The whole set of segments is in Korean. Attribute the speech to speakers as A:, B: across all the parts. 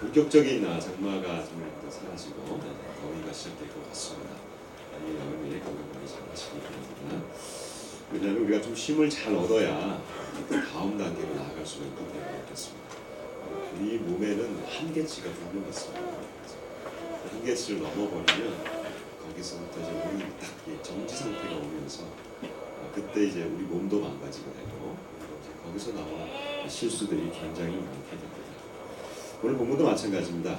A: 본격적인 장마가 좀 사라지고 더위가 시작될 것 같습니다. 이 여름에 건강 관리 잘 하시기 바랍니다. 왜냐하면 우리가 좀 쉼을 잘 얻어야 다음 단계로 나아갈 수가 있기 때문에 그렇습니다. 우리 몸에는 한계치가 분명 있습니다. 한계치를 넘어버리면 거기서부터 이제 우리 딱 정지 상태가 오면서 그때 이제 우리 몸도 망가지게 되고 거기서 나온 실수들이 굉장히 많게 됩니다. 오늘 본문도 마찬가지입니다.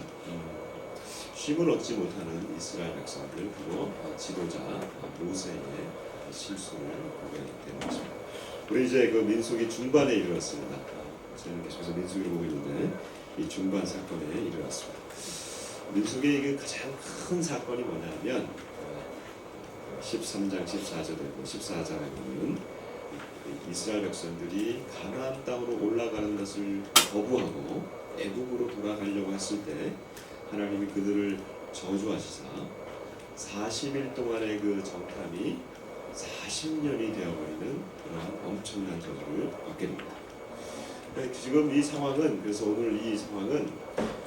A: 쉼을 얻지 못하는 이스라엘 백성들 그리고 지도자 모세의 실수를 보게 되는 것입니다. 우리 이제 그 민수기 중반에 이르렀습니다. 저는 계속해서 민수기를 보고 있는데 이 중반 사건에 이르렀습니다. 민수기의 가장 큰 사건이 뭐냐면 13장 14절에 보면 14장에 보면 이스라엘 백성들이 가나안 땅으로 올라가는 것을 거부하고 애국으로 돌아가려고 했을 때 하나님이 그들을 저주하시사 40일 동안의 그 정탐이 40년이 되어버리는 그런 엄청난 저주를 받게 됩니다. 지금 이 상황은 그래서 오늘 이 상황은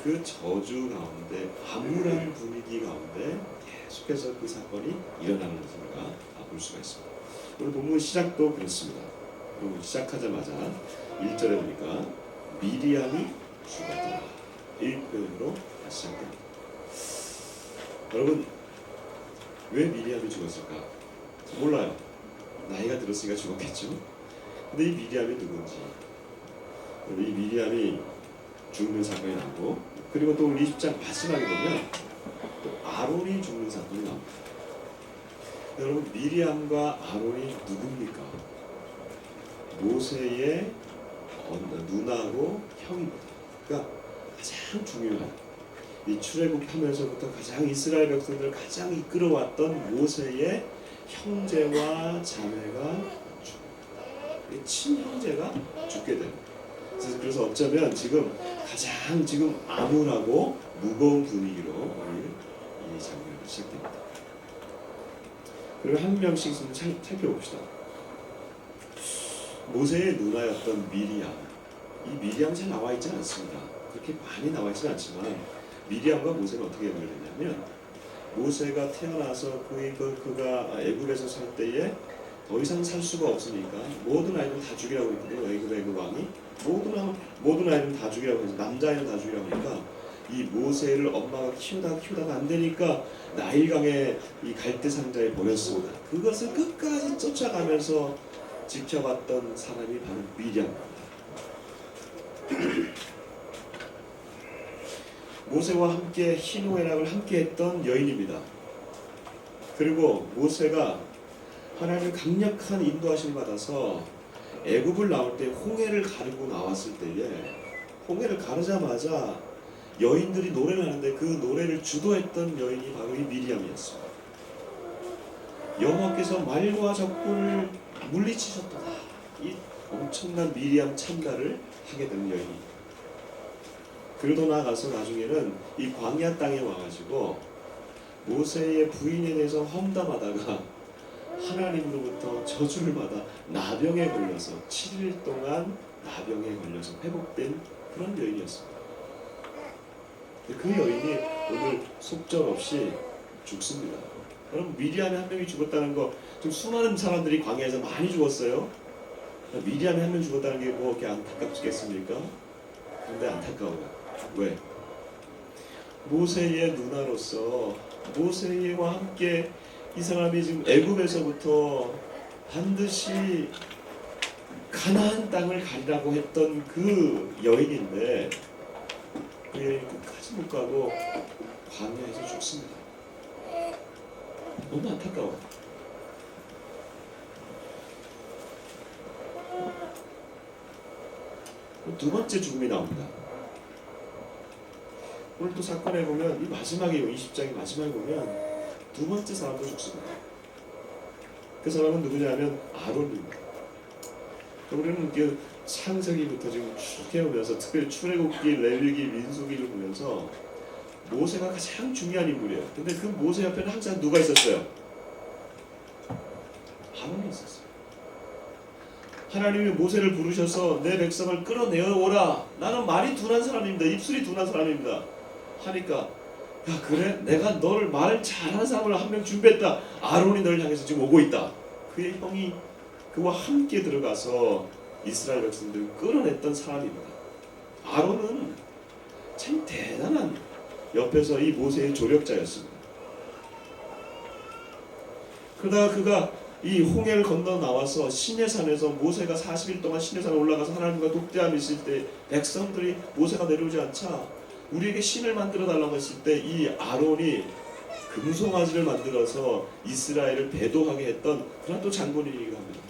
A: 그 저주 가운데 암울한 분위기 가운데 계속해서 그 사건이 일어나는 것을 우리가 볼 수가 있습니다. 오늘 본문 시작도 그렇습니다. 그리고 시작하자마자 1절에 보니까 미리암이 죽었더라. 이 표현으로 시작됩니다. 여러분 왜 미리암이 죽었을까? 몰라요. 나이가 들었으니까 죽었겠죠. 근데 이 미리암이 누군지 이 미리암이 죽는 사건이 나오고 그리고 또 우리 20장 마지막에 보면 또 아론이 죽는 사건이 나옵니다. 여러분 미리암과 아론이 누굽니까? 모세의 누나고 형입니다. 그러니까 가장 중요한 이 출애굽하면서부터 가장 이스라엘 백성들을 가장 이끌어왔던 모세의 형제와 자매가 죽습니다. 친형제가 죽게 됩니다. 그래서 어쩌면 지금 가장 지금 암울하고 무거운 분위기로 오늘 이 장면이 시작됩니다. 그리고 한 명씩 좀 살펴봅시다. 모세의 누나였던 미리암. 이 미리암 잘 나와 있지 않습니다. 그렇게 많이 나와 있지는 않지만 미리암과 모세는 어떻게 연결되냐면 모세가 태어나서 그가 애굽에서 살 때에 더 이상 살 수가 없으니까 모든 아이들 다 죽이라고 했거든요. 애굽의 그 왕이 모든 아이들 다 죽이라고 해서 남자아이는 다 죽이라고 하니까 이 모세를 엄마가 키우다가 안 되니까 나일강의 이 갈대 상자에 버렸습니다. 그것을 끝까지 쫓아가면서 지켜봤던 사람이 바로 미리암입니다. 모세와 함께 희노애락을 함께 했던 여인입니다. 그리고 모세가 하나님의 강력한 인도하심을 받아서 애굽을 나올 때 홍해를 가르고 나왔을 때에 홍해를 가르자마자 여인들이 노래를 하는데 그 노래를 주도했던 여인이 바로 이 미리암이었습니다. 여호와께서 말과 적군을 물리치셨도다. 이 엄청난 미리암 참가를 하게 된 여인이. 그러고 나가서 나중에는 이 광야 땅에 와가지고 모세의 부인에 대해서 험담하다가 하나님으로부터 저주를 받아 나병에 걸려서 7일 동안 나병에 걸려서 회복된 그런 여인이었습니다. 그 여인이 오늘 속절없이 죽습니다. 여러분 미리암이 한 명이 죽었다는 거 지금 수많은 사람들이 광야에서 많이 죽었어요. 미리암이 한 명 죽었다는 게 뭐 이렇게 안타깝겠습니까? 근데 안타까워요. 왜? 모세의 누나로서 모세와 함께 이 사람이 지금 애굽에서부터 반드시 가나안 땅을 가리라고 했던 그 여인인데 그 여인이 끝까지 못 가고 광야에서 죽습니다. 너무 안타까워요. 두 번째 죽음이 나옵니다. 오늘 또 사건에 보면 이 마지막에 20장의 마지막에 보면 두 번째 사람도 죽습니다. 그 사람은 누구냐면 아론입니다. 우리는 그 창세기부터 지금 쭉 해오면서 특별히 출애굽기, 레위기, 민수기를 보면서 모세가 가장 중요한 인물이에요. 근데 그 모세 옆에는 항상 누가 있었어요? 아론이 있었어요. 하나님이 모세를 부르셔서 내 백성을 끌어내어 오라. 나는 말이 둔한 사람입니다. 입술이 둔한 사람입니다. 하니까 야 그래? 내가 너를 말을 잘하는 사람을 한 명 준비했다. 아론이 너를 향해서 지금 오고 있다. 그의 형이 그와 함께 들어가서 이스라엘 백성들을 끌어냈던 사람입니다. 아론은 참 대단한 옆에서 이 모세의 조력자였습니다. 그러다가 그가 이 홍해를 건너 나와서 시내산에서 모세가 40일 동안 시내산에 올라가서 하나님과 독대함이 있을 때 백성들이 모세가 내려오지 않자 우리에게 신을 만들어 달라고 했을 때 이 아론이 금송아지를 만들어서 이스라엘을 배도하게 했던 그런 또 장본인이기도 합니다.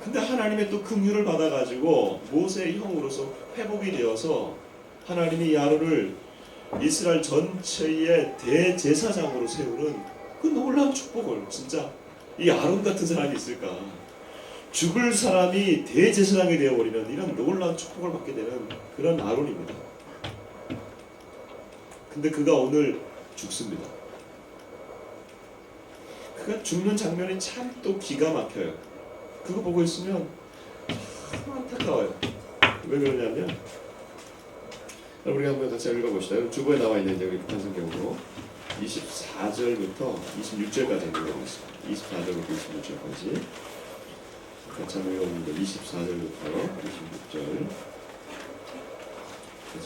A: 근데 하나님의 또 긍휼을 받아가지고 모세의 형으로서 회복이 되어서 하나님이 이 아론을 이스라엘 전체의 대제사장으로 세우는 그 놀라운 축복을, 진짜 이 아론 같은 사람이 있을까? 죽을 사람이 대제사장이 되어버리는 이런 놀라운 축복을 받게 되는 그런 아론입니다. 근데 그가 오늘 죽습니다. 그가 죽는 장면이 참 또 기가 막혀요. 그거 보고 있으면 참 안타까워요. 왜 그러냐면 우리가 한번 같이 읽어봅시다. 주보에 나와 있는 이제 우리 북한 성경으로 24절부터 26절까지 읽어보겠습니다. 24절부터 26절까지 같이 한번 읽어봅니다. 24절부터 26절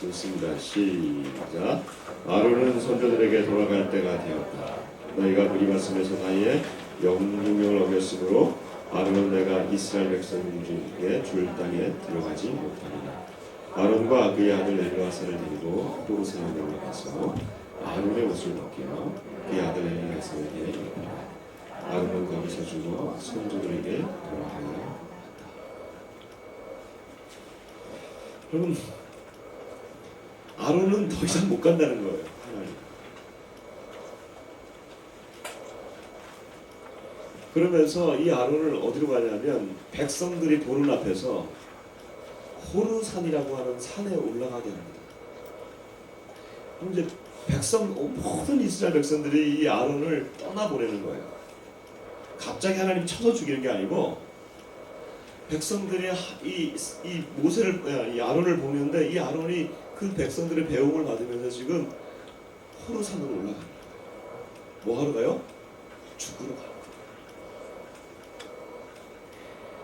A: 읽습니다. 시작. 아론은 선조들에게 돌아갈 때가 되었다. 너희가 우리 말씀에서 나의 명령을 어겼으므로 아론은 내가 이스라엘 백성 중에 줄 땅에 들어가지 못하리라. 아론과 그의 아들 엘르아사를 데리고 호르산에 올라가서 아론의 옷을 벗기며 그의 아들 엘르아사에게 입히라. 아론은 거기서 죽어 선조들에게 돌아가야 한다. 여러분, 아론은 더 이상 못 간다는 거예요. 하나님. 그러면서 이 아론을 어디로 가냐면 백성들이 보는 앞에서 호르산이라고 하는 산에 올라가게 합니다. 이제 모든 이스라엘 백성들이 이 아론을 떠나보내는 거예요. 갑자기 하나님 쳐서 죽이는 게 아니고 백성들이 이 모세를, 이 아론을 보는데 이 아론이 그 백성들의 배움을 받으면서 지금 호르산으로 올라갑니다. 뭐 하러 가요? 죽으러 가요.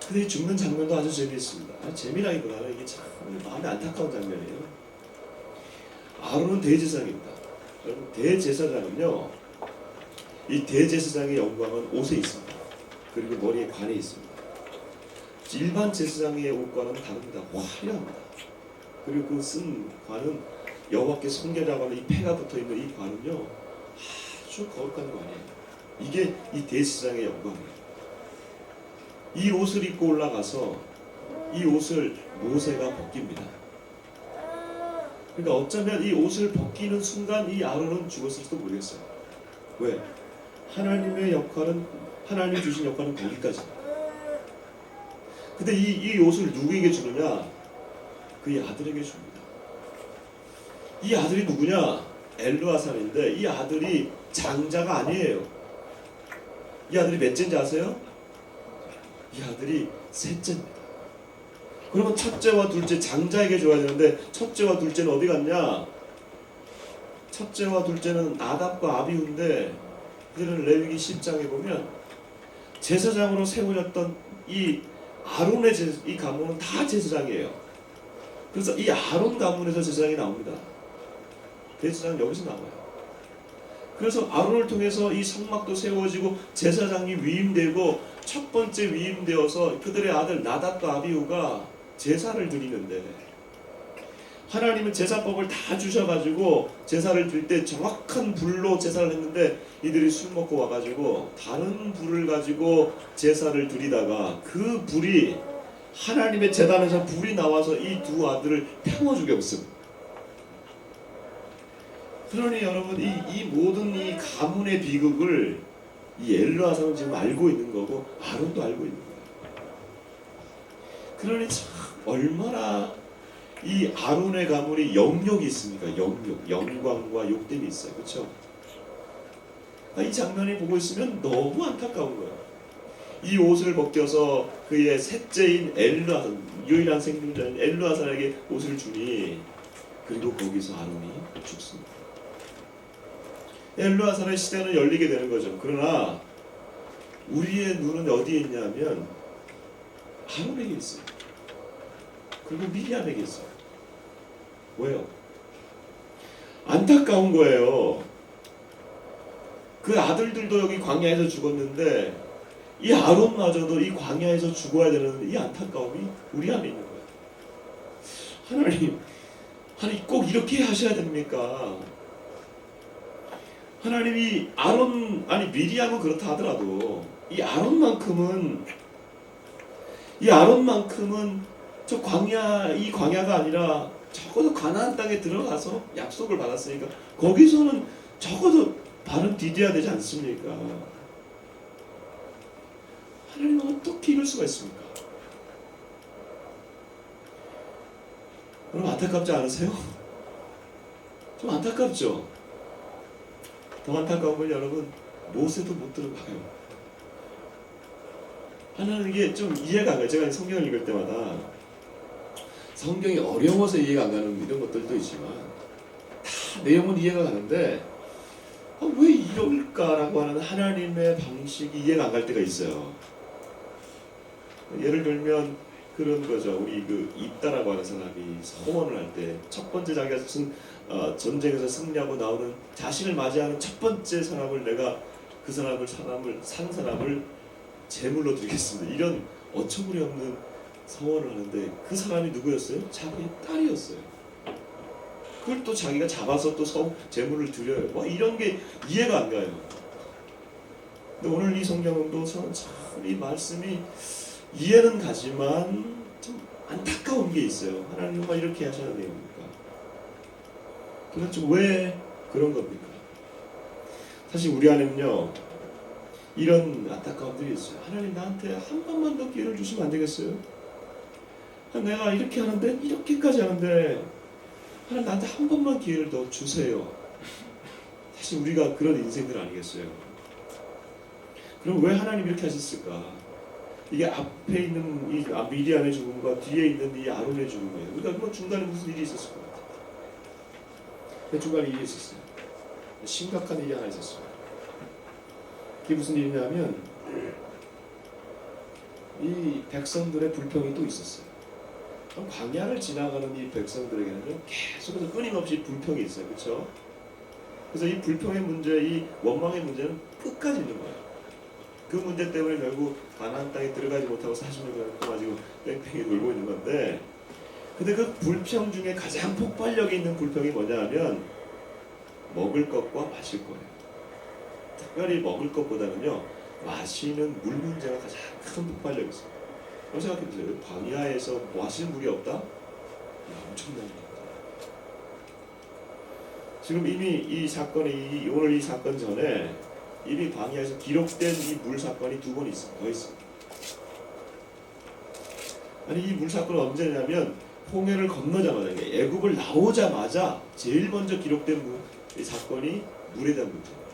A: 근데 이 죽는 장면도 아주 재미있습니다. 재미라기보다는 이게 참 마음이 안타까운 장면이에요. 아론은 대제사장입니다. 여러분, 대제사장은요, 이 대제사장의 영광은 옷에 있습니다. 그리고 머리에 관에 있습니다. 일반 제사장의 옷과는 다릅니다. 화려합니다. 그리고 그 쓴 관은 여호와께 성결이라고 하는 이 패가 붙어있는 이 관은요 아주 거룩한 관이에요. 이게 이 대제사장의 영광이에요. 이 옷을 입고 올라가서 이 옷을 모세가 벗깁니다. 그러니까 어쩌면 이 옷을 벗기는 순간 이 아론은 죽었을지도 모르겠어요. 왜? 하나님의 역할은, 하나님이 주신 역할은 거기까지입니다. 근데 이 옷을 누구에게 주느냐? 그의 아들에게 줍니다. 이 아들이 누구냐? 엘르아살인데 이 아들이 장자가 아니에요. 이 아들이 몇째인지 아세요? 이 아들이 셋째입니다. 그러면 첫째와 둘째 장자에게 줘야 되는데 첫째와 둘째는 어디 갔냐? 첫째와 둘째는 나답과 아비후인데 그들은 레위기 10장에 보면 제사장으로 세워졌던 이 아론의 이 가문은 다 제사장이에요. 그래서 이 아론 가문에서 제사장이 나옵니다. 제사장은 여기서 나와요. 그래서 아론을 통해서 이 성막도 세워지고 제사장이 위임되고 첫 번째 위임되어서 그들의 아들 나답과 아비후가 제사를 드리는데 하나님은 제사법을 다 주셔가지고 제사를 드릴 때 정확한 불로 제사를 했는데 이들이 술 먹고 와가지고 다른 불을 가지고 제사를 드리다가 그 불이 하나님의 제단에서 불이 나와서 이 두 아들을 태워 죽였습니다. 그러니 여러분 이 모든 이 가문의 비극을 이 엘르아사는 지금 알고 있는 거고 아론도 알고 있는 거예요. 그러니 참 얼마나 이 아론의 가문이 영욕이 있습니까? 영광과 욕됨이 있어요. 그렇죠? 이 장면을 보고 있으면 너무 안타까운 거예요. 이 옷을 벗겨서 그의 셋째인 유일한 생존자인 엘르아살에게 옷을 주니 그리고 거기서 아론이 죽습니다. 엘르아살의 시대는 열리게 되는 거죠. 그러나 우리의 눈은 어디에 있냐면 아론에게 있어요. 그리고 미리암에게 있어요. 왜요? 안타까운 거예요. 그 아들들도 여기 광야에서 죽었는데 이 아론마저도 이 광야에서 죽어야 되는 이 안타까움이 우리 안에 있는 거예요. 하나님 꼭 이렇게 하셔야 됩니까? 하나님이 미리암은 그렇다 하더라도 이 아론만큼은 저 이 광야가 아니라 적어도 가나안 땅에 들어가서 약속을 받았으니까 거기서는 적어도 발은 디뎌야 되지 않습니까? 하나님은 어떻게 이럴 수가 있습니까? 여러분 안타깝지 않으세요? 좀 안타깝죠? 더 안타까운 건 여러분 모세도 못 들어가요. 하나는 이게 좀 이해가 안 가요. 제가 성경을 읽을 때마다 성경이 어려워서 이해가 안 가는 이런 것들도 있지만 다 내용은 이해가 가는데 왜 이럴까라고 하는 하나님의 방식이 이해가 안 갈 때가 있어요. 예를 들면 그런 거죠. 우리 그 입다라고 하는 사람이 서원을 할 때 첫 번째 자기가 전쟁에서 승리하고 나오는 자신을 맞이하는 첫 번째 사람을 내가 그 사람을 산 사람을 제물로 드리겠습니다. 이런 어처구니 없는 서원을 하는데 그 사람이 누구였어요? 자기의 딸이었어요. 그걸 또 자기가 잡아서 또 제물을 드려요. 이런 게 이해가 안 가요. 근데 오늘 이 성경도 참 이 말씀이 이해는 가지만 좀 안타까운 게 있어요. 하나님은 이렇게 하셔야 됩니까? 도대체 왜 그런 겁니까? 사실 우리 안에는요 이런 안타까움들이 있어요. 하나님 나한테 한 번만 더 기회를 주시면 안 되겠어요? 내가 이렇게 하는데 이렇게까지 하는데 하나님 나한테 한 번만 기회를 더 주세요. 사실 우리가 그런 인생들 아니겠어요? 그럼 왜 하나님 이렇게 하셨을까? 이게 앞에 있는 이 미리암의 죽음과 뒤에 있는 이 아론의 죽음이에요. 그러니까 뭐 중간에 무슨 일이 있었을 것 같아요. 그 중간에 일이 있었어요. 심각한 일이 하나 있었어요. 그게 무슨 일이냐면 이 백성들의 불평이 또 있었어요. 광야를 지나가는 이 백성들에게는 계속해서 끊임없이 불평이 있어요. 그렇죠? 그래서 이 불평의 문제, 이 원망의 문제는 끝까지 있는 거예요. 그 문제 때문에 결국 가나안 땅에 들어가지 못하고 40년간 동안 지금 뺑뺑이 놀고 있는 건데, 근데 그 불평 중에 가장 폭발력이 있는 불평이 뭐냐면 먹을 것과 마실 거예요. 특별히 먹을 것보다는요 마시는 물 문제가 가장 큰 폭발력이 있어요. 생각해보세요. 광야에서 마실 물이 없다? 엄청난 겁니다. 지금 이미 이 사건이 오늘 이 사건 전에 이미 광야에서 기록된 이 물 사건이 2번 더 있습니다. 아니 이 물 사건은 언제냐면 홍해를 건너자마자 애굽을 나오자마자 제일 먼저 기록된 이 사건이 물에 대한 문제입니다.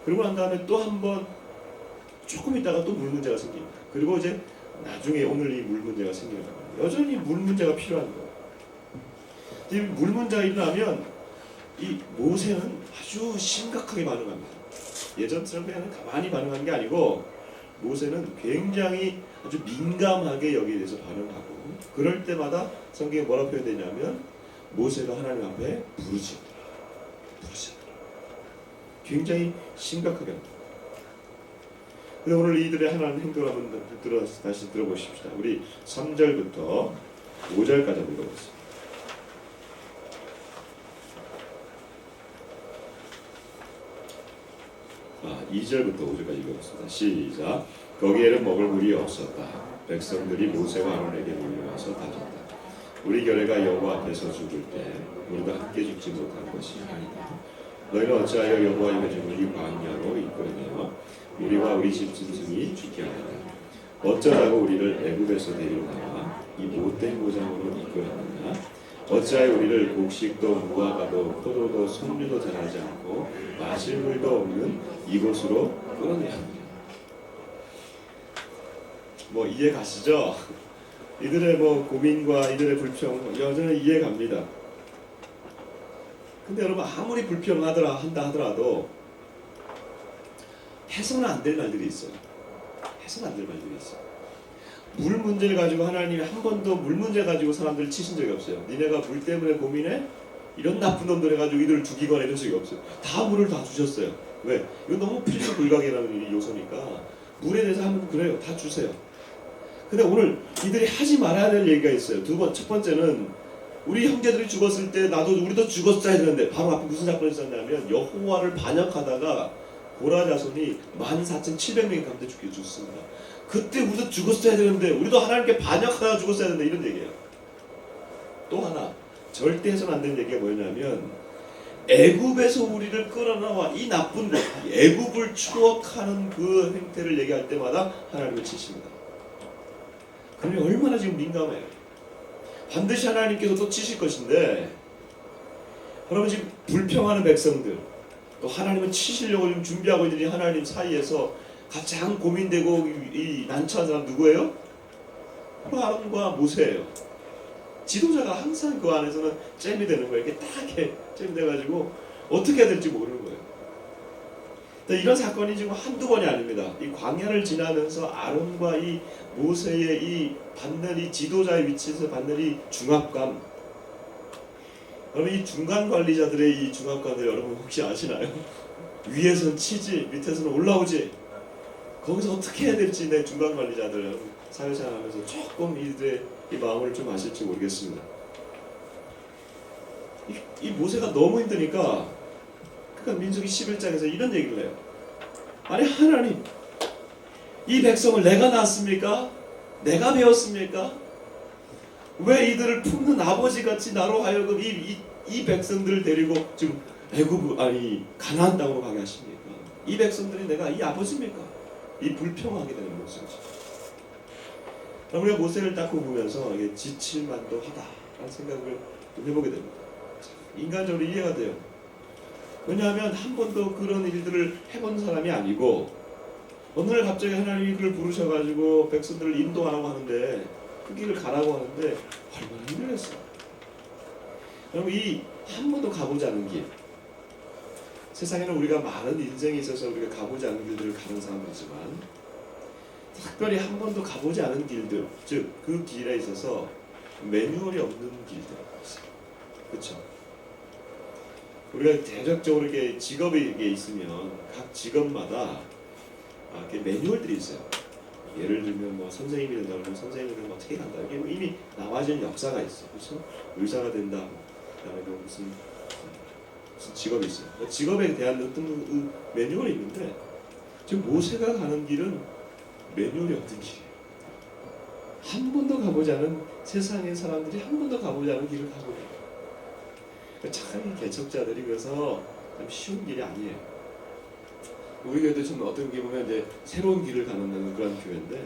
A: 그리고 난 다음에 또 한 번 조금 있다가 또 물 문제가 생깁니다. 그리고 이제 나중에 오늘 이 물 문제가 생기는 거예요. 여전히 물 문제가 필요한 거예요. 이 물 문제가 일어나면 이 모세는 아주 심각하게 반응합니다. 예전처럼 그냥 가만히 반응하는 게 아니고 모세는 굉장히 아주 민감하게 여기에 대해서 반응하고, 그럴 때마다 성경에 뭐라고 표현되냐면 모세가 하나님 앞에 부르짖더라. 굉장히 심각하게 합니다. 오늘 이들의 하나님 행동을 한번 다시 들어보십시다. 우리 3절부터 5절까지 한번 읽어보겠습니다. 2절부터 5절까지 읽어보겠습니다. 시작. 거기에는 먹을 물이 없었다. 백성들이 모세와 아론에게 몰려와서 다졌다. 우리 결례가 여호와 앞에서 죽을 때 우리가 함께 죽지 못한 것이 아니다. 너희는 어찌하여 여호와의 회중을 이 광야로 이끌어내어 우리와 우리 집 짐승이 죽게 하느냐? 어쩌자고 우리를 애굽에서 데리러 나와 이 못된 고장으로 이끌었느냐? 어찌하여 우리를 곡식도 무화과도 포도도 석류도 자라지 않고 마실 물도 없는 이곳으로 끌어내야 하느냐. 뭐 이해 가시죠? 이들의 뭐 고민과 이들의 불평 여전히 이해 갑니다. 근데 여러분 아무리 불평하더라 한다 하더라도 해서는 안 될 말들이 있어요. 해서는 안 될 말들이 있어요. 물 문제를 가지고 하나님이 한 번도 물 문제 가지고 사람들을 치신 적이 없어요. 니네가 물 때문에 고민해? 이런 나쁜 놈들 해가지고 이들을 죽이거나 이런 적이 없어요. 다 물을 다 주셨어요. 왜? 이건 너무 필수 불가결하는 요소니까 물에 대해서 하면 그래요. 다 주세요. 근데 오늘 이들이 하지 말아야 될 얘기가 있어요. 첫 번째는 우리 형제들이 죽었을 때 우리도 죽었어야 되는데 바로 앞에 무슨 사건이 있었냐면 여호와를 반역하다가 고라 자손이 14,700명이 가운데 죽습니다. 그때 우리도 죽었어야 되는데 우리도 하나님께 반역하다가 죽었어야 되는데 이런 얘기예요. 또 하나 절대 해서는 안 되는 얘기가 뭐냐면 애굽에서 우리를 끌어나와 이 나쁜 것 애굽을 추억하는 그 행태를 얘기할 때마다 하나님을 치십니다. 그러면 얼마나 지금 민감해요. 반드시 하나님께서 또 치실 것인데 여러분 지금 불평하는 백성들 또 하나님은 치시려고 지금 준비하고 있는 이 하나님 사이에서 가장 고민되고 이 난처한 사람 누구예요? 바로 아론과 모세예요. 지도자가 항상 그 안에서는 잼이 되는 거예요. 이렇게 딱 잼이 돼가지고 어떻게 해야 될지 모르는 거예요. 이런 사건이 지금 한두 번이 아닙니다. 이 광야를 지나면서 아론과 이 모세의 이 받는 이 지도자의 위치에서 받는 이 중압감. 여러분 이 중간 관리자들의 이 중압감들 여러분 혹시 아시나요? 위에서는 치지 밑에서는 올라오지. 거기서 어떻게 해야 될지 내 중간 관리자들 여러분 사회생활하면서 조금 이들의 이 마음을 좀 아실지 모르겠습니다. 이 모세가 너무 힘드니까 그러니까 민수기 11장에서 이런 얘기를 해요. 아니 하나님 이 백성을 내가 낳았습니까? 내가 배웠습니까? 왜 이들을 품는 아버지같이 나로 하여금 이 백성들을 데리고 지금 애굽 가나안 땅으로 가게 하십니까? 이 백성들이 내가 이 아버지입니까? 이 불평하게 되는 모습이죠. 우리가 모세를 딱 보면서 이게 지칠만도 하다라는 생각을 좀 해보게 됩니다. 인간적으로 이해가 돼요. 왜냐하면 한 번도 그런 일들을 해본 사람이 아니고 어느 날 갑자기 하나님이 그를 부르셔가지고 백성들을 인도하라고 하는데 그 길을 가라고 하는데 얼마나 힘들겠어요. 여러분 이 한 번도 가보지 않은 길 세상에는 우리가 많은 인생에 있어서 우리가 가보지 않은 길들을 가는 사람이지만 특별히 한 번도 가보지 않은 길들 즉 그 길에 있어서 매뉴얼이 없는 길들이 있어요. 그렇죠? 우리가 대략적으로 이렇게 직업이 이렇게 있으면 각 직업마다 이렇게 매뉴얼들이 있어요. 예를 들면 뭐 선생님이 된다 그러면 선생님은 어떻게 간다. 이게 이미 나와진 역사가 있어. 그렇죠? 의사가 된다. 그다음에 뭐 무슨 직업이 있어요. 직업에 대한 어떤 매뉴얼이 있는데 지금 모세가 가는 길은 매뉴얼이 없는 길이에요. 한 번도 가보지 않은 세상의 사람들이 한 번도 가보지 않은 길을 가고 있어요. 참 개척자들이 그래서 참 쉬운 길이 아니에요. 우리 교회도 좀 어떤 게 보면 이제 새로운 길을 가는 그런 교회인데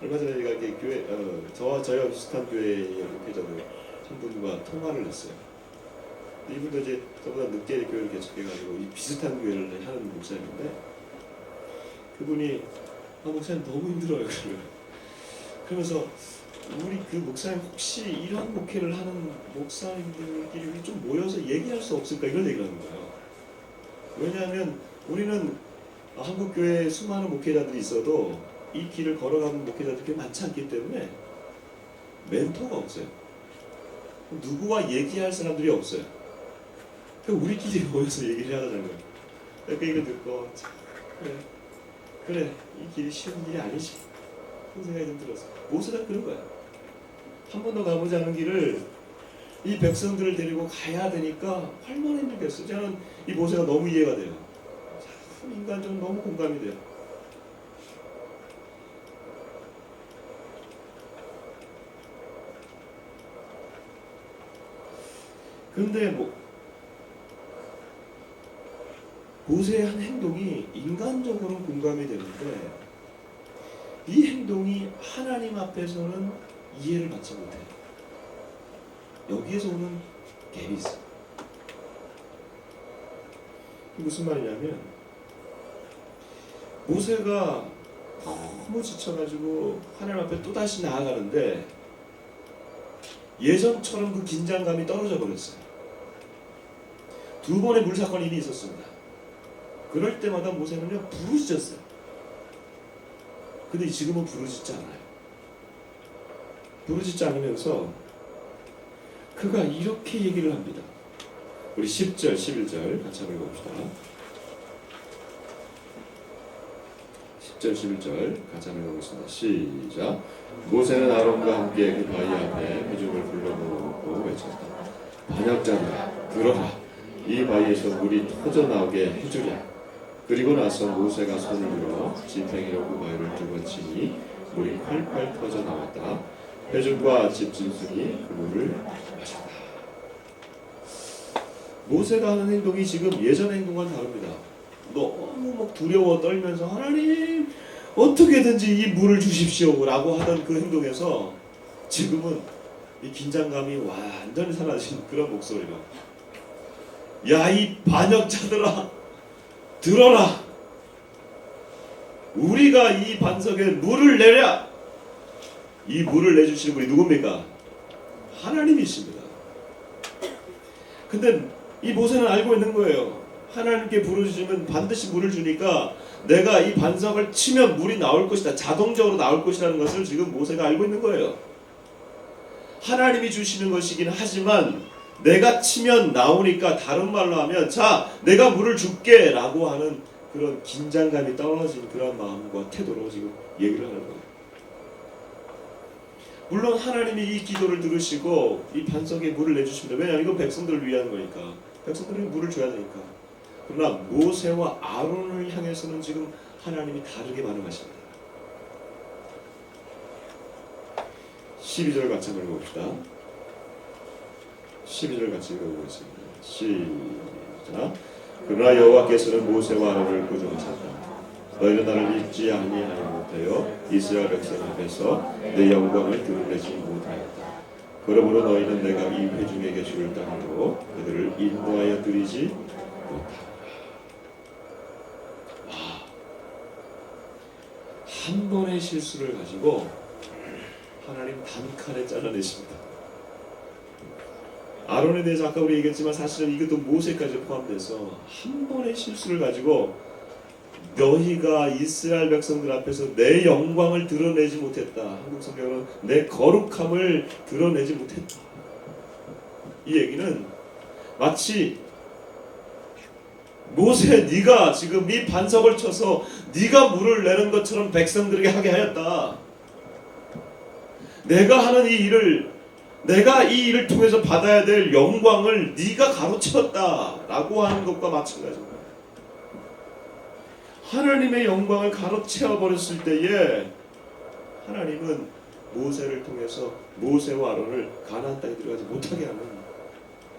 A: 얼마 전에 제가 이렇게 교회 저와 비슷한 교회의 목회자들 한 분과 통화를 했어요. 이분도 이제 저보다 늦게 교회를 개척해가지고 이 비슷한 교회를 하는 목사님인데 그분이 목사님 너무 힘들어요. 그러면서 우리 그 목사님 혹시 이런 목회를 하는 목사님들끼리 좀 모여서 얘기할 수 없을까 이런 얘기를 하는 거예요. 왜냐하면 우리는 한국 교회에 수많은 목회자들이 있어도 이 길을 걸어가는 목회자들이 많지 않기 때문에 멘토가 없어요. 누구와 얘기할 사람들이 없어요. 우리끼리 모여서 얘기를 해야 하잖아요. 그 얘기를 듣고 그래 이 길이 쉬운 길이 아니지 그런 생각이 좀 들었어요. 모세가 그런 거야. 한 번도 가보지 않은 길을 이 백성들을 데리고 가야 되니까 얼마나 힘들겠어요. 저는 이 모세가 너무 이해가 돼요. 참 인간적으로 너무 공감이 돼요. 그런데 모세의 한 행동이 인간적으로 공감이 되는데 이 행동이 하나님 앞에서는 이해를 받지 못해요. 여기에서 오는 갭이 있어요. 무슨 말이냐면 모세가 너무 지쳐가지고 하나님 앞에 또다시 나아가는데 예전처럼 그 긴장감이 떨어져 버렸어요. 두 번의 물사건이 이미 있었습니다. 그럴 때마다 모세는요 부르짖었어요. 근데 지금은 부르짖지 않아요. 부르짖지 않으면서 그가 이렇게 얘기를 합니다. 우리 10절, 11절 같이 한번 읽어봅시다. 10절, 11절 같이 한번 읽어보겠습니다. 시작. 모세는 아론과 함께 그 바위 앞에 회중을 불러놓고 외쳤다. 반역자들아 들어라. 이 바위에서 물이 터져나오게 해주랴. 그리고 나서 모세가 손을 들어 지팡이로 그 바위를 두 번 치니 물이 활활 터져나왔다. 회중과 집진숙이 그 물을 마셨다. 모세가 하는 행동이 지금 예전 행동과는 다릅니다. 너무 막 두려워 떨면서 하나님 어떻게든지 이 물을 주십시오 라고 하던 그 행동에서 지금은 이 긴장감이 완전히 사라진 그런 목소리가 야 이 반역자들아 들어라. 우리가 이 반석에 물을 내랴. 이 물을 내주시는 분이 누굽니까? 하나님이십니다. 근데 이 모세는 알고 있는 거예요. 하나님께 부르짖으면 반드시 물을 주니까 내가 이 반석을 치면 물이 나올 것이다. 자동적으로 나올 것이라는 것을 지금 모세가 알고 있는 거예요. 하나님이 주시는 것이긴 하지만 내가 치면 나오니까 다른 말로 하면 자 내가 물을 줄게 라고 하는 그런 긴장감이 떨어진 그런 마음과 태도로 지금 얘기를 하는 거예요. 물론 하나님이 이 기도를 들으시고 이 반석에 물을 내주십니다. 왜냐하면 이건 백성들을 위한 거니까. 백성들에게 물을 줘야 되니까. 그러나 모세와 아론을 향해서는 지금 하나님이 다르게 반응하십니다. 12절 같이 한번 읽어봅시다. 12절 같이 읽어보겠습니다. 시작. 그러나 여호와께서는 모세와 아론을 꾸중하셨다. 너희는 나를 믿지 아니하여 못하여 이스라엘 백성 앞에서 내 영광을 드러내지 못하였다. 그러므로 너희는 내가 이 회중에게 줄 땅으로 그들을 인도하여 드리지 못하리라. 한 번의 실수를 가지고 하나님 단칼에 잘라내십니다. 아론에 대해서 아까 우리 얘기했지만 사실은 이것도 모세까지 포함돼서 한 번의 실수를 가지고 너희가 이스라엘 백성들 앞에서 내 영광을 드러내지 못했다. 한국 성경은 내 거룩함을 드러내지 못했다. 이 얘기는 마치 모세 네가 지금 이 반석을 쳐서 네가 물을 내는 것처럼 백성들에게 하게 하였다. 내가 하는 이 일을 내가 이 일을 통해서 받아야 될 영광을 네가 가로채웠다 라고 하는 것과 마찬가지입니다. 하나님의 영광을 가로채워 버렸을 때에 하나님은 모세를 통해서 모세와 아론을 가나안 땅에 들어가지 못하게 하는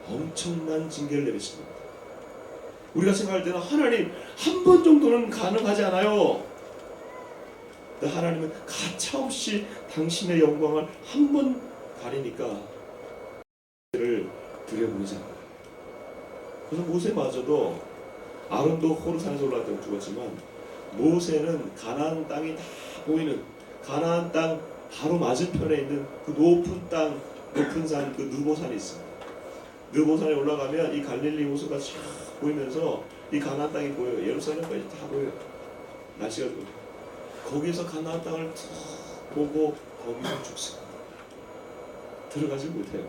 A: 엄청난 징계를 내리십니다. 우리가 생각할 때는 하나님 한 번 정도는 가능하지 않아요. 근데 하나님은 가차없이 당신의 영광을 한 번 가리니까 를 들여보이지 않아요. 그래서 모세마저도 아론도 호르산에서 올라갈 때 죽었지만 모세는 가나안 땅이 다 보이는 가나안 땅 바로 맞은편에 있는 그 높은 땅 높은 산 그 느보산이 있습니다. 느보산에 올라가면 이 갈릴리 호수가 쫙 보이면서 이 가나안 땅이 보여요. 예루살렘까지 다 보여요. 날씨가 좋고 거기서 가나안 땅을 쭉 보고 거기서 죽습니다. 들어가지 못해요.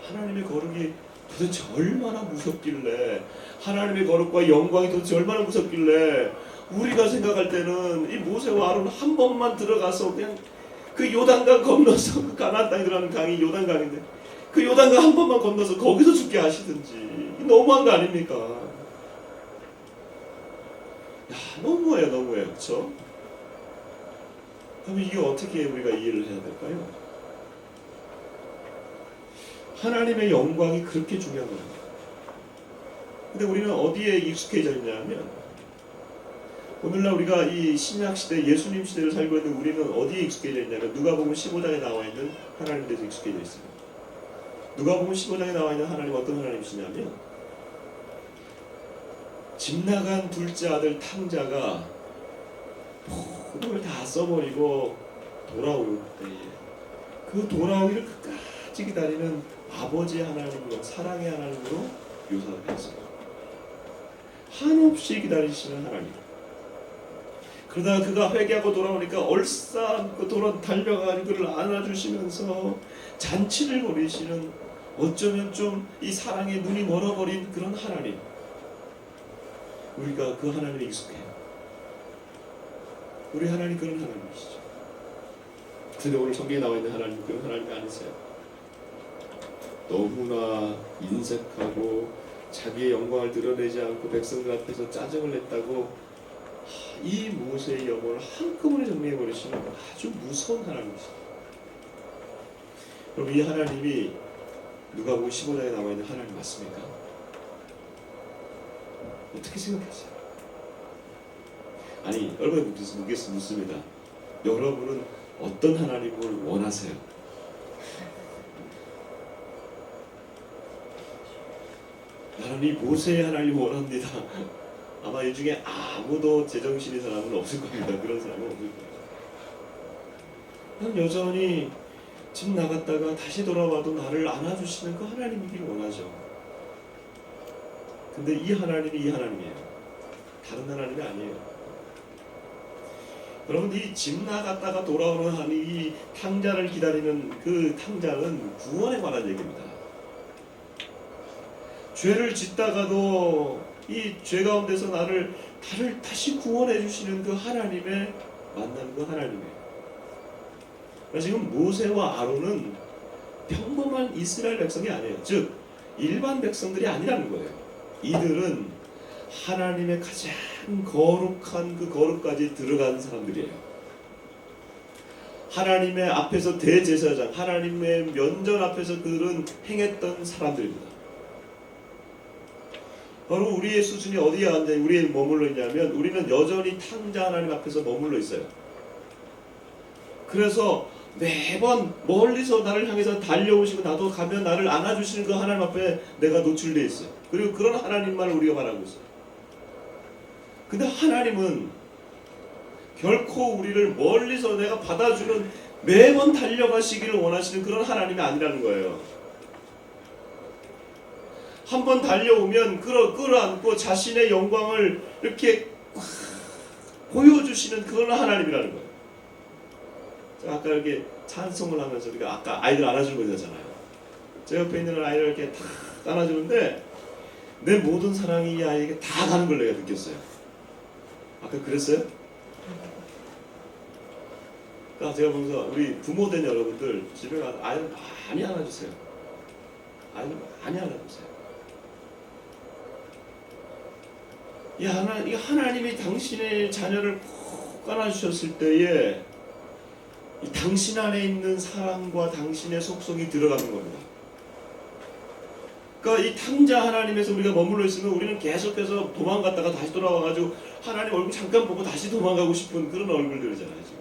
A: 하나님의 거룩이 도대체 얼마나 무섭길래 하나님의 거룩과 영광이 도대체 얼마나 무섭길래 우리가 생각할 때는 이 모세와 아론 한 번만 들어가서 그냥 그 요단강 건너서 그 가나안 땅에 들어가는 강이 요단강인데 그 요단강 한 번만 건너서 거기서 죽게 하시든지 너무한 거 아닙니까? 야 너무해요. 그렇죠? 그럼 이게 어떻게 우리가 이해를 해야 될까요? 하나님의 영광이 그렇게 중요한 겁니다. 근데 우리는 어디에 익숙해져 있냐면 오늘날 우리가 이 신약 시대, 예수님 시대를 살고 있는 우리는 어디에 익숙해져 있냐면 누가복음 15장에 나와 있는 하나님에 대해서 익숙해져 있어요. 누가복음 15장에 나와 있는 하나님 어떤 하나님이시냐면 집 나간 둘째 아들 탕자가 모든 걸 다 써버리고 돌아올 때에 그 돌아오기를 끝까지 기다리는 아버지의 하나님으로, 사랑의 하나님으로 묘사가 되었어요. 한없이 기다리시는 하나님. 그러다가 그가 회개하고 돌아오니까 얼싸안고 달려가지고 그를 안아주시면서 잔치를 벌이시는, 어쩌면 좀 이 사랑에 눈이 멀어버린 그런 하나님. 우리가 그 하나님에 익숙해요. 우리 하나님 그런 하나님이시죠. 근데 오늘 성경에 나와 있는 하나님 그런 하나님이 아니세요. 너무나 인색하고 자기의 영광을 드러내지 않고 백성들 앞에서 짜증을 냈다고 이 모세의 영혼을 한꺼번에 정리해버리시는 아주 무서운 하나님이시죠. 그럼 이 하나님이 누가복음 15장에 나와 있는 하나님 맞습니까? 어떻게 생각하세요? 아니, 여러분 묻습니다. 여러분은 어떤 하나님을 원하세요? 나는 이 모세의 하나님을 원합니다. 아마 이 중에 아무도 제정신인 사람은 없을 겁니다. 그런 사람은 없을 거예요. 난 여전히 집 나갔다가 다시 돌아와도 나를 안아주시는 그 하나님이길 원하죠. 근데 이 하나님이 이 하나님이에요. 다른 하나님이 아니에요. 여러분, 이 집 나갔다가 돌아오는 이 탕자를 기다리는 그 탕자는 구원에 관한 얘기입니다. 죄를 짓다가도 이 죄 가운데서 나를 다시 구원해 주시는 그 하나님의 만나는 그 하나님이에요. 지금 모세와 아론은 평범한 이스라엘 백성이 아니에요. 즉 일반 백성들이 아니라는 거예요. 이들은 하나님의 가장 거룩한 그 거룩까지 들어간 사람들이에요. 하나님의 앞에서 대제사장, 하나님의 면전 앞에서 그들은 행했던 사람들입니다. 바로 우리의 수준이 어디에 앉아 우리에 머물러 있냐면 우리는 여전히 탕자 하나님 앞에서 머물러 있어요. 그래서 매번 멀리서 나를 향해서 달려오시고 나도 가면 나를 안아주시는 그 하나님 앞에 내가 노출되어 있어요. 그리고 그런 하나님만을 우리가 바라고 있어요. 근데 하나님은 결코 우리를 멀리서 내가 받아주는, 매번 달려가시기를 원하시는 그런 하나님이 아니라는 거예요. 한번 달려오면 끌어안고 자신의 영광을 이렇게 보여주시는 그런 하나님이라는 거예요. 제가 아까 이렇게 찬송을 하면서 우리가 아까 아이들 안아주는 거 있잖아요. 제 옆에 있는 아이를 이렇게 탁 안아주는데 내 모든 사랑이 이 아이에게 다 가는 걸 내가 느꼈어요. 아까 그랬어요? 그러니까 제가 보면서 우리 부모된 여러분들 집에 가서 아이를 많이 안아주세요. 아이를 많이 안아주세요. 이 하나님이 당신의 자녀를 꼭 안아주셨을 때에 이 당신 안에 있는 사랑과 당신의 속성이 들어가는 겁니다. 그러니까 이 탕자 하나님에서 우리가 머물러 있으면 우리는 계속해서 도망갔다가 다시 돌아와가지고 하나님 얼굴 잠깐 보고 다시 도망가고 싶은 그런 얼굴들이잖아요 지금.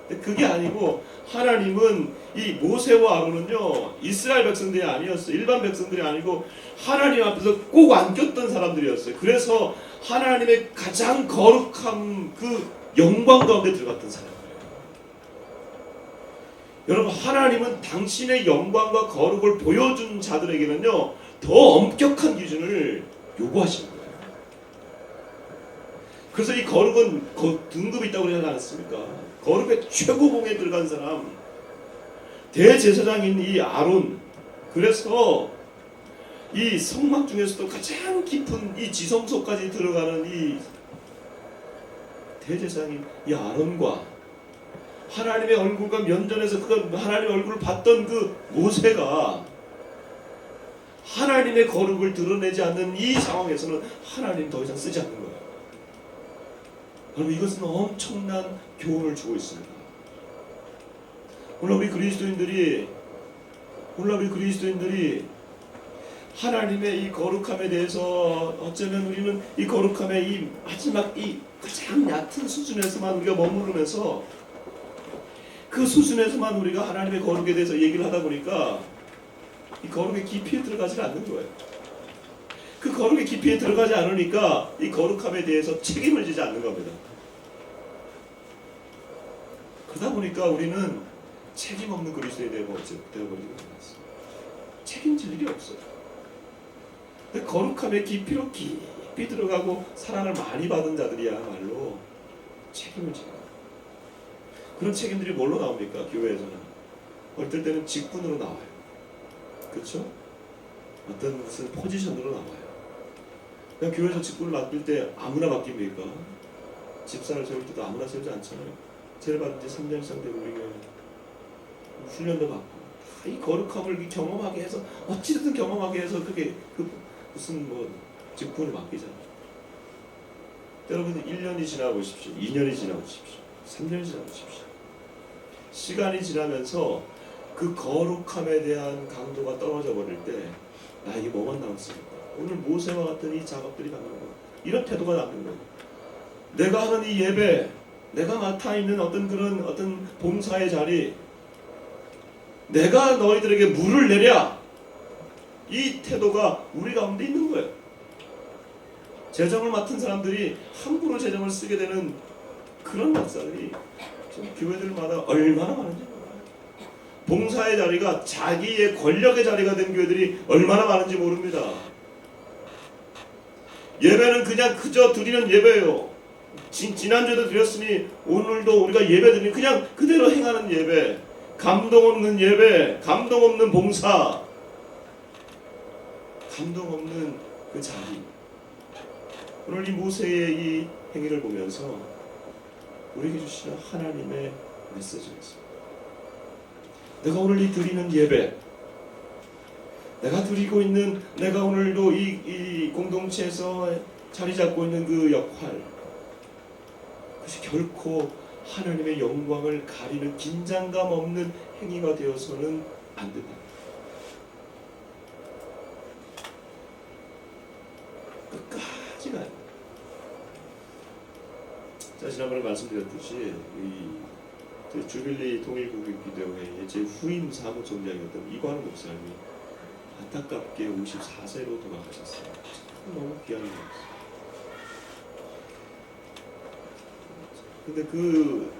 A: 근데 그게 아니고 하나님은 이 모세와 아론은요 이스라엘 백성들이 아니었어요. 일반 백성들이 아니고 하나님 앞에서 꼭 안겼던 사람들이었어요. 그래서 하나님의 가장 거룩한 그 영광 가운데 들어갔던 사람들이에요. 여러분, 하나님은 당신의 영광과 거룩을 보여준 자들에게는요 더 엄격한 기준을 요구하시는 거예요. 그래서 이 거룩은 등급이 있다고 그러지 않았습니까? 거룩의 최고봉에 들어간 사람, 대제사장인 이 아론, 그래서 이 성막 중에서도 가장 깊은 이 지성소까지 들어가는 이 대제사장인 이 아론과 하나님의 얼굴과 면전에서 그 하나님의 얼굴을 봤던 그 모세가 하나님의 거룩을 드러내지 않는 이 상황에서는 하나님 더 이상 쓰지 않는 거예요. 여러분, 이것은 엄청난 교훈을 주고 있습니다. 오늘 우리 그리스도인들이 하나님의 이 거룩함에 대해서 어쩌면 우리는 이 거룩함의 이 마지막 이 가장 얕은 수준에서만 우리가 머무르면서 그 수준에서만 우리가 하나님의 거룩에 대해서 얘기를 하다 보니까 이 거룩의 깊이에 들어가지 않는 거예요. 그 거룩의 깊이에 들어가지 않으니까 이 거룩함에 대해서 책임을 지지 않는 겁니다. 그러다 보니까 우리는 책임 없는 그리스도인이 되어버리는 거예요. 책임질 일이 없어요. 근데 거룩함의 깊이로 깊이 들어가고 사랑을 많이 받은 자들이야말로 책임을 지는 거예요. 그런 책임들이 뭘로 나옵니까? 교회에서는 어떨 때는 직분으로 나와요. 그렇죠? 어떤 무슨 포지션으로 나와요. 그냥 교회에서 직분을 맡을 때 아무나 맡깁니까? 집사를 세울 때도 아무나 세우지 않잖아요. 제일 받은 지 3년 이상 되고 우리 교회 훈련도 받고 이 거룩함을 경험하게 해서 어찌됐든 경험하게 해서 그게 무슨 뭐 직분을 맡기잖아요. 여러분 1년이 지나보십시오. 2년이 지나보십시오. 3년이 지나보십시오. 시간이 지나면서 그 거룩함에 대한 강도가 떨어져 버릴 때 나에게 뭐만 남았습니까? 오늘 모세와 같은 이 작업들이 남는 거예요. 이런 태도가 남는 거예요. 내가 하는 이 예배, 내가 맡아 있는 어떤 봉사의 자리, 내가 너희들에게 물을 내랴, 이 태도가 우리 가운데 있는 거예요. 재정을 맡은 사람들이 함부로 재정을 쓰게 되는 그런 역사들이 지금 교회들마다 얼마나 많은지 몰라요. 봉사의 자리가 자기의 권력의 자리가 된 교회들이 얼마나 많은지 모릅니다. 예배는 그냥 그저 드리는 예배예요. 지난주에도 드렸으니 오늘도 우리가 예배 드리니 그냥 그대로 행하는 예배, 감동 없는 예배, 감동 없는 봉사, 감동 없는 그 자리. 오늘 이 모세의 이 행위를 보면서 우리에게 주시는 하나님의 메시지였습니다. 내가 오늘 이 드리는 예배, 내가 드리고 있는, 내가 오늘도 이 공동체에서 자리 잡고 있는 그 역할, 그것이 결코 하나님의 영광을 가리는 긴장감 없는 행위가 되어서는 안 된다. 끝까지 가야 된다. 자, 지난번에 말씀드렸듯이 이 주빌리 통일국익기도회의 제 후임 사무총장이었던 이관우 목사님이 안타깝게 54세로 돌아가셨어요. 너무 귀한 일이었어요. 근데 그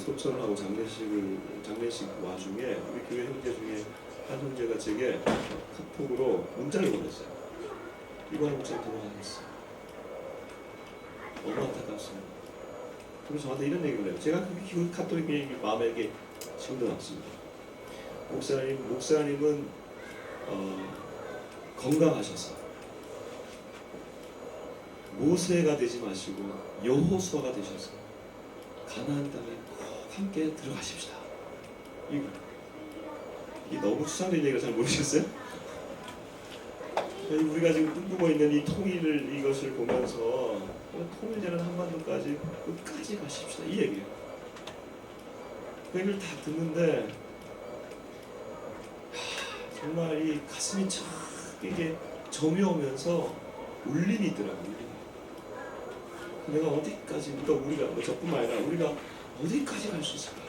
A: 소천하고 장례식 와중에 우리 교회 형제 중에 한 형제가 제게 카톡으로 문자를 보냈어요. 이관우 목사님 돌아가셨어요. 너무 안타깝습니다. 그래서 저한테 이런 얘기를 해요. 제가 그 카톡이 마음에 지금도 남습니다. 목사님은 건강하셔서 모세가 되지 마시고 여호수아가 되셔서 가나안 땅에 꼭 함께 들어가십시다. 이게 너무 추상적인 얘기를 잘 모르셨어요? 우리가 지금 꿈꾸고 있는 이 통일을 이것을 보면서 통일되는 한반도까지 끝까지 가십시다. 이 얘기예요. 그 얘기를 다 듣는데 정말 이 가슴이 참 이게 점이 오면서 울림이 있더라고요. 내가 어디까지, 그러니까 우리가 저뿐만 아니라 우리가 어디까지 갈 수 있을까?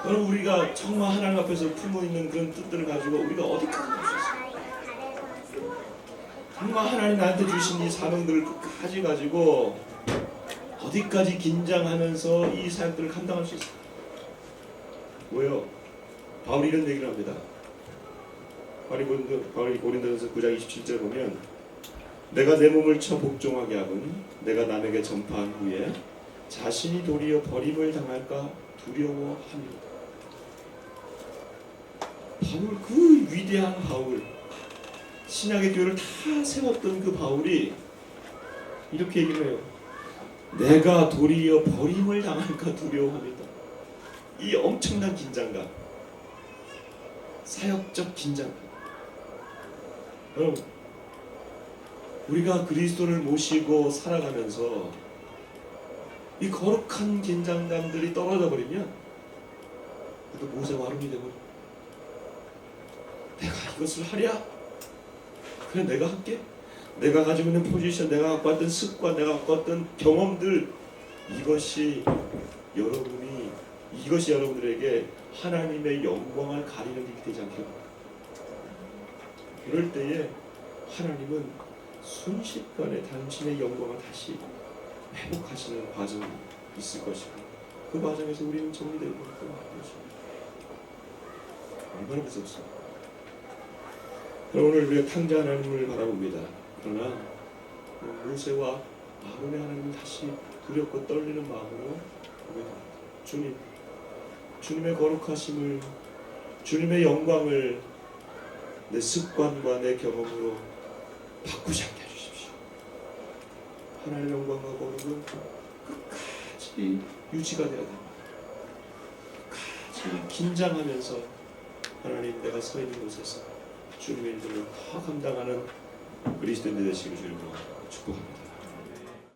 A: 여러분 우리가 정말 하나님 앞에서 품어 있는 그런 뜻들을 가지고 우리가 어디까지 갈 수 있을까? 정말 하나님 나한테 주신 이 사명들을 끝까지 가지고 어디까지 긴장하면서 이 사역들을 감당할 수 있을까? 왜요? 바울이 이런 얘기를 합니다. 바울이 고린도전서 9장 27절 보면 내가 내 몸을 쳐 복종하게 하거니 내가 남에게 전파한 후에 자신이 도리어 버림을 당할까 두려워합니다. 바울, 그 위대한 바울, 신약의 교회를 다 세웠던 그 바울이 이렇게 얘기를 해요. 내가 도리어 버림을 당할까 두려워합니다. 이 엄청난 긴장감, 사역적 긴장감. 여러분 우리가 그리스도를 모시고 살아가면서 이 거룩한 긴장감들이 떨어져 버리면 또 모세와 아론이 되고 내가 이것을 하랴? 그래, 내가 할게. 내가 가지고 있는 포지션, 내가 갖고 왔던 습관, 내가 갖고 왔던 경험들, 이것이 여러분들에게 하나님의 영광을 가리는 일이 되지 않게 합니다. 그럴 때에 하나님은 순식간에 당신의 영광을 다시 회복하시는 과정이 있을 것이고, 그 과정에서 우리는 정리되고 있는 것입니다. 얼마나 무섭습니까? 오늘 우리가 탕자 하나님을 바라봅니다. 그러나 모세와 아론의 하나님은 다시 두렵고 떨리는 마음으로 고백합니다. 주님의 거룩하심을, 주님의 영광을 내 습관과 내 경험으로 바꾸지 않게 해주십시오. 하나님의 영광과 거룩은 끝까지 유지가 되어야 됩니다. 끝까지 긴장하면서 하나님, 내가 서 있는 곳에서 주님의 일들을 다 감당하는 그리스도인들 되시길 주님으로 축복합니다.